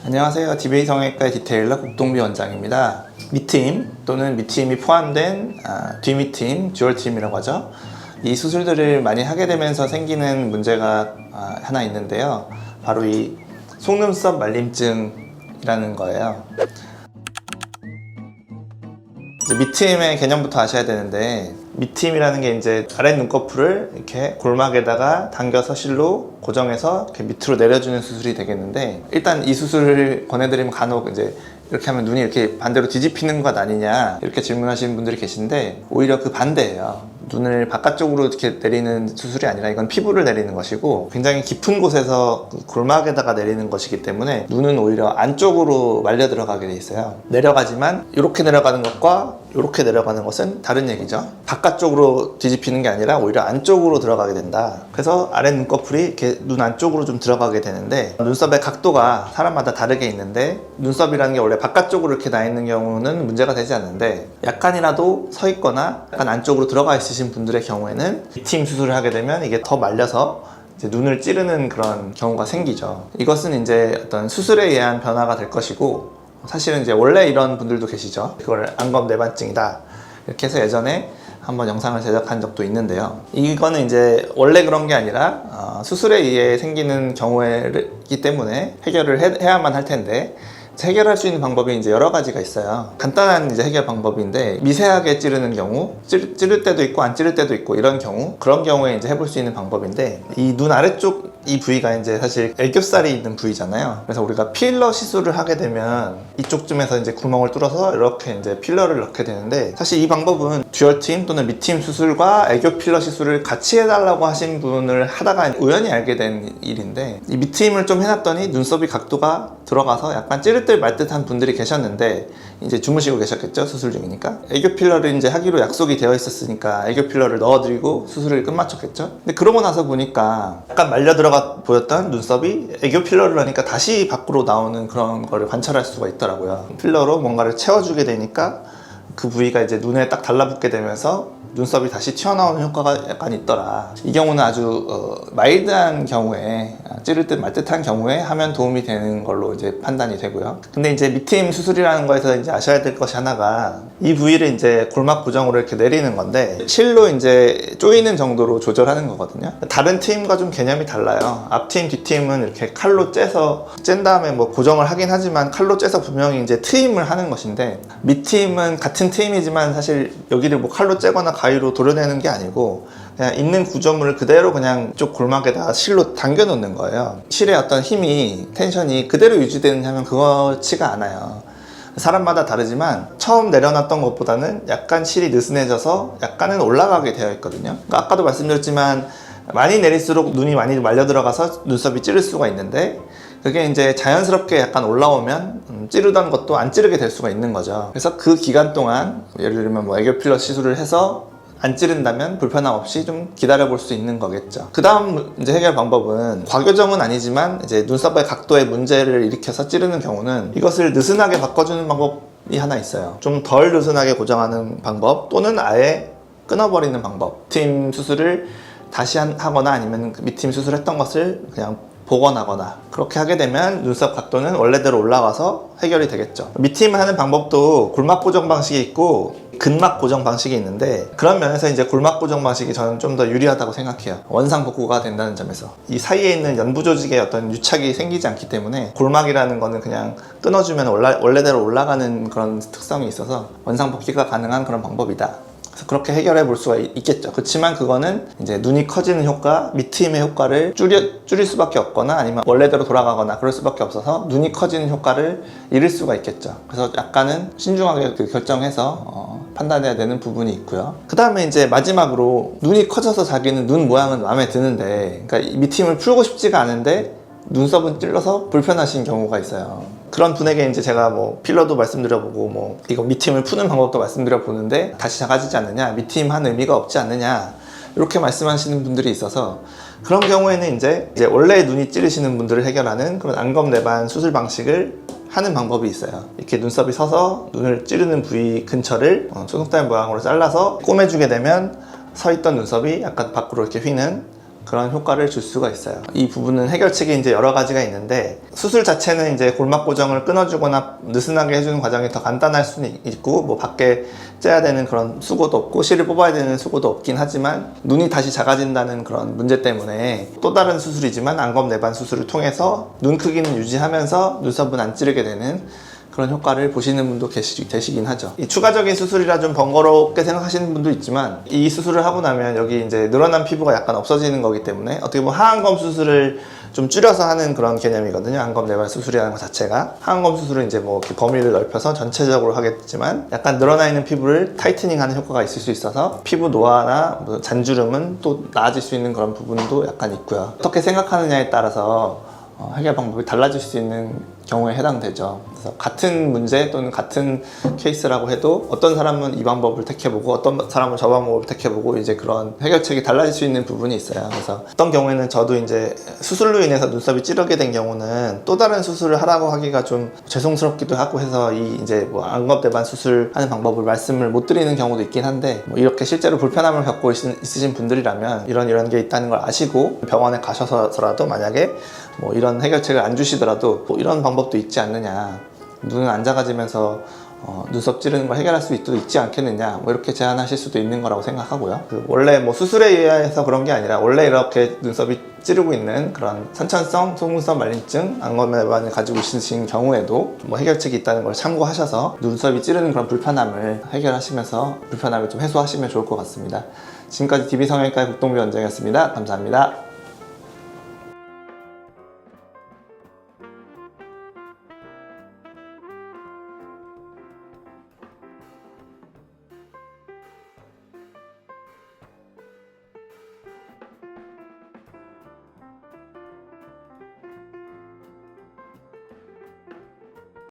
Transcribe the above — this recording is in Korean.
안녕하세요. DBA 성형외과의 디테일러 국동비 원장입니다. 밑트임 또는 밑트임이 포함된 뒤밑트임, 듀얼트임이라고 하죠. 이 수술들을 많이 하게 되면서 생기는 문제가 하나 있는데요. 바로 이 속눈썹 말림증이라는 거예요. 밑트임의 개념부터 아셔야 되는데, 밑트임이라는 게 이제 아래 눈꺼풀을 이렇게 골막에다가 당겨서 실로 고정해서 이렇게 밑으로 내려주는 수술이 되겠는데, 일단 이 수술을 권해드리면 간혹 이제 이렇게 하면 눈이 이렇게 반대로 뒤집히는 것 아니냐 이렇게 질문하시는 분들이 계신데, 오히려 그 반대예요. 눈을 바깥쪽으로 이렇게 내리는 수술이 아니라 이건 피부를 내리는 것이고, 굉장히 깊은 곳에서 골막에다가 내리는 것이기 때문에 눈은 오히려 안쪽으로 말려 들어가게 돼 있어요. 내려가지만 이렇게 내려가는 것과 이렇게 내려가는 것은 다른 얘기죠. 바깥쪽으로 뒤집히는 게 아니라 오히려 안쪽으로 들어가게 된다. 그래서 아래 눈꺼풀이 이렇게 눈 안쪽으로 좀 들어가게 되는데, 눈썹의 각도가 사람마다 다르게 있는데, 눈썹이라는 게 원래 바깥쪽으로 이렇게 나 있는 경우는 문제가 되지 않는데, 약간이라도 서 있거나 약간 안쪽으로 들어가 있으신 분들의 경우에는 밑트임 수술을 하게 되면 이게 더 말려서 이제 눈을 찌르는 그런 경우가 생기죠. 이것은 이제 어떤 수술에 의한 변화가 될 것이고, 사실은 이제 원래 이런 분들도 계시죠. 그걸 안검내반증이다 이렇게 해서 예전에 한번 영상을 제작한 적도 있는데요. 이거는 이제 원래 그런 게 아니라 수술에 의해 생기는 경우이기 때문에 해결을 해야만 할 텐데, 해결할 수 있는 방법이 이제 여러 가지가 있어요. 간단한 이제 해결 방법인데, 미세하게 찌르는 경우, 찌를 때도 있고 안 찌를 때도 있고 이런 경우, 그런 경우에 이제 해볼 수 있는 방법인데, 이 눈 아래쪽 이 부위가 이제 사실 애교살이 있는 부위잖아요. 그래서 우리가 필러 시술을 하게 되면 이쪽쯤에서 이제 구멍을 뚫어서 이렇게 이제 필러를 넣게 되는데, 사실 이 방법은 듀얼트임 또는 밑트임 수술과 애교 필러 시술을 같이 해달라고 하신 분을 하다가 우연히 알게 된 일인데, 이 밑트임을 좀 해놨더니 눈썹이 각도가 들어가서 약간 찌를 듯 말 듯한 분들이 계셨는데, 이제 주무시고 계셨겠죠, 수술 중이니까. 애교 필러를 이제 하기로 약속이 되어 있었으니까 애교 필러를 넣어드리고 수술을 끝마쳤겠죠. 근데 그러고 나서 보니까 약간 말려 들어가 보였던 눈썹이 애교 필러를 하니까 다시 밖으로 나오는 그런 거를 관찰할 수가 있더라고요. 필러로 뭔가를 채워주게 되니까 그 부위가 이제 눈에 딱 달라붙게 되면서 눈썹이 다시 튀어나오는 효과가 약간 있더라. 이 경우는 아주 마일드한 경우에, 찌를 듯 말 듯한 경우에 하면 도움이 되는 걸로 이제 판단이 되고요. 근데 이제 밑트임 수술이라는 거에서 이제 아셔야 될 것이 하나가, 이 부위를 이제 골막 고정으로 이렇게 내리는 건데, 실로 이제 조이는 정도로 조절하는 거거든요. 다른 트임과 좀 개념이 달라요. 앞트임, 뒤트임은 이렇게 칼로 짠 다음에 뭐 고정을 하긴 하지만, 칼로 째서 분명히 이제 트임을 하는 것인데, 밑트임은 같은 트임이지만 사실 여기를 뭐 칼로 째거나 가위로 도려내는 게 아니고, 그냥 있는 구조물을 그대로 그냥 쪽 골막에다가 실로 당겨 놓는 거예요. 실의 어떤 힘이, 텐션이 그대로 유지되느냐면 그렇지가 않아요. 사람마다 다르지만 처음 내려놨던 것보다는 약간 실이 느슨해져서 약간은 올라가게 되어 있거든요. 그러니까 아까도 말씀드렸지만, 많이 내릴수록 눈이 많이 말려 들어가서 눈썹이 찌를 수가 있는데, 그게 이제 자연스럽게 약간 올라오면 찌르던 것도 안 찌르게 될 수가 있는 거죠. 그래서 그 기간 동안, 예를 들면 뭐 애교 필러 시술을 해서 안 찌른다면 불편함 없이 좀 기다려 볼 수 있는 거겠죠. 그 다음 이제 해결 방법은, 과교정은 아니지만 이제 눈썹의 각도에 문제를 일으켜서 찌르는 경우는 이것을 느슨하게 바꿔주는 방법이 하나 있어요. 좀 덜 느슨하게 고정하는 방법, 또는 아예 끊어버리는 방법. 밑트임 수술을 다시 하거나 아니면 밑트임 수술했던 것을 그냥 복원하거나, 그렇게 하게 되면 눈썹 각도는 원래대로 올라가서 해결이 되겠죠. 밑트임을 하는 방법도 골막 고정 방식이 있고 근막 고정 방식이 있는데, 그런 면에서 이제 골막 고정 방식이 저는 좀 더 유리하다고 생각해요. 원상 복구가 된다는 점에서. 이 사이에 있는 연부 조직에 어떤 유착이 생기지 않기 때문에, 골막이라는 거는 그냥 끊어주면 원래대로 올라가는 그런 특성이 있어서 원상 복귀가 가능한 그런 방법이다. 그래서 그렇게 해결해 볼 수가 있겠죠. 그렇지만 그거는 이제 눈이 커지는 효과, 밑트임의 효과를 줄일 수밖에 없거나, 아니면 원래대로 돌아가거나 그럴 수밖에 없어서 눈이 커지는 효과를 잃을 수가 있겠죠. 그래서 약간은 신중하게 결정해서 판단해야 되는 부분이 있고요. 그 다음에 이제 마지막으로, 눈이 커져서 자기는 눈 모양은 마음에 드는데, 그러니까 밑트임을 풀고 싶지가 않은데 눈썹은 찔러서 불편하신 경우가 있어요. 그런 분에게 이제 제가 뭐 필러도 말씀드려보고, 뭐 이거 밑트임을 푸는 방법도 말씀드려보는데, 다시 작아지지 않느냐, 밑트임 한 의미가 없지 않느냐, 이렇게 말씀하시는 분들이 있어서, 그런 경우에는 이제 원래 눈이 찌르시는 분들을 해결하는 그런 안검내반 수술 방식을 하는 방법이 있어요. 이렇게 눈썹이 서서 눈을 찌르는 부위 근처를 소속달 모양으로 잘라서 꼬매주게 되면 서 있던 눈썹이 약간 밖으로 이렇게 휘는 그런 효과를 줄 수가 있어요. 이 부분은 해결책이 이제 여러 가지가 있는데, 수술 자체는 이제 골막 고정을 끊어주거나 느슨하게 해주는 과정이 더 간단할 수는 있고, 뭐 밖에 째야 되는 그런 수고도 없고 실을 뽑아야 되는 수고도 없긴 하지만, 눈이 다시 작아진다는 그런 문제 때문에 또 다른 수술이지만 안검 내반 수술을 통해서 눈 크기는 유지하면서 눈썹은 안 찌르게 되는 그런 효과를 보시는 분도 계시긴 하죠. 이 추가적인 수술이라 좀 번거롭게 생각하시는 분도 있지만, 이 수술을 하고 나면 여기 이제 늘어난 피부가 약간 없어지는 거기 때문에 어떻게 보면 하안검 수술을 좀 줄여서 하는 그런 개념이거든요. 안검 내발 수술이라는 것 자체가. 하안검 수술은 이제 뭐 범위를 넓혀서 전체적으로 하겠지만, 약간 늘어나 있는 피부를 타이트닝하는 효과가 있을 수 있어서 피부 노화나 뭐 잔주름은 또 나아질 수 있는 그런 부분도 약간 있고요. 어떻게 생각하느냐에 따라서 해결 방법이 달라질 수 있는 경우에 해당되죠. 그래서 같은 문제 또는 같은 케이스라고 해도 어떤 사람은 이 방법을 택해보고 어떤 사람은 저 방법을 택해보고 이제 그런 해결책이 달라질 수 있는 부분이 있어요. 그래서 어떤 경우에는 저도 이제 수술로 인해서 눈썹이 찌르게 된 경우는 또 다른 수술을 하라고 하기가 좀 죄송스럽기도 하고 해서 이 이제 뭐 안검 내반 수술하는 방법을 말씀을 못 드리는 경우도 있긴 한데, 뭐 이렇게 실제로 불편함을 겪고 있으신 분들이라면 이런 게 있다는 걸 아시고 병원에 가셔서라도 만약에 뭐 이런 해결책을 안 주시더라도 뭐 이런 방법도 있지 않느냐, 눈은 안 작아지면서 눈썹 찌르는 걸 해결할 수 있지 않겠느냐, 뭐 이렇게 제안하실 수도 있는 거라고 생각하고요. 원래 뭐 수술에 의해서 그런 게 아니라 원래 이렇게 눈썹이 찌르고 있는 그런 선천성 속눈썹 말림증, 안검 내반을 가지고 있으신 경우에도 뭐 해결책이 있다는 걸 참고하셔서 눈썹이 찌르는 그런 불편함을 해결하시면서 불편함을 좀 해소하시면 좋을 것 같습니다. 지금까지 DB성형외과의 국동비 원장이었습니다. 감사합니다.